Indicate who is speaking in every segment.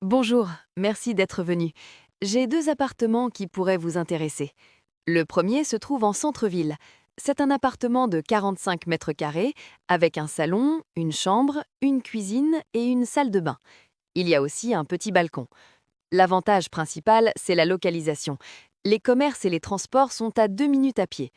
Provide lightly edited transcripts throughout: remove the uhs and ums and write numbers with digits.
Speaker 1: Bonjour, merci d'être venu. J'ai deux appartements qui pourraient vous intéresser. Le premier se trouve en centre-ville. C'est un appartement de 45 mètres carrés avec un salon, une chambre, une cuisine et une salle de bain. Il y a aussi un petit balcon. L'avantage principal, c'est la localisation. Les commerces et les transports sont à 2 minutes à pied.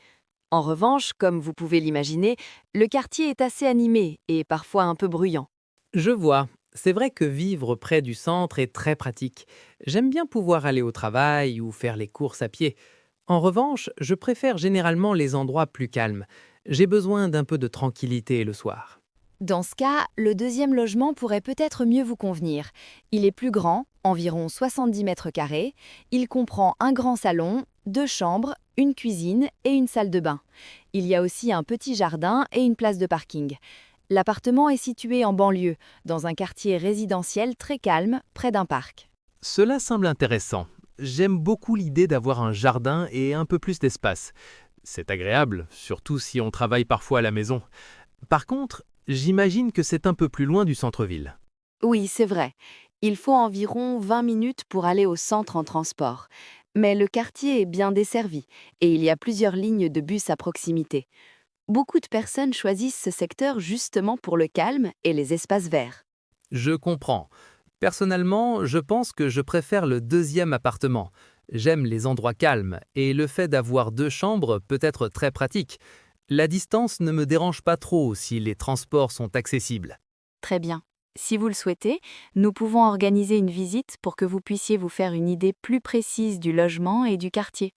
Speaker 1: En revanche, comme vous pouvez l'imaginer, le quartier est assez animé et parfois un peu bruyant.
Speaker 2: Je vois. C'est vrai que vivre près du centre est très pratique. J'aime bien pouvoir aller au travail ou faire les courses à pied. En revanche, je préfère généralement les endroits plus calmes. J'ai besoin d'un peu de tranquillité le soir.
Speaker 1: Dans ce cas, le deuxième logement pourrait peut-être mieux vous convenir. Il est plus grand, environ 70 mètres carrés. Il comprend un grand salon, deux chambres, une cuisine et une salle de bain. Il y a aussi un petit jardin et une place de parking. L'appartement est situé en banlieue, dans un quartier résidentiel très calme, près d'un parc.
Speaker 2: Cela semble intéressant. J'aime beaucoup l'idée d'avoir un jardin et un peu plus d'espace. C'est agréable, surtout si on travaille parfois à la maison. Par contre, j'imagine que c'est un peu plus loin du centre-ville.
Speaker 1: Oui, c'est vrai. Il faut environ 20 minutes pour aller au centre en transport. Mais le quartier est bien desservi et il y a plusieurs lignes de bus à proximité. Beaucoup de personnes choisissent ce secteur justement pour le calme et les espaces verts.
Speaker 2: Je comprends. Personnellement, je pense que je préfère le deuxième appartement. J'aime les endroits calmes et le fait d'avoir deux chambres peut être très pratique. La distance ne me dérange pas trop si les transports sont accessibles.
Speaker 1: Très bien. Si vous le souhaitez, nous pouvons organiser une visite pour que vous puissiez vous faire une idée plus précise du logement et du quartier.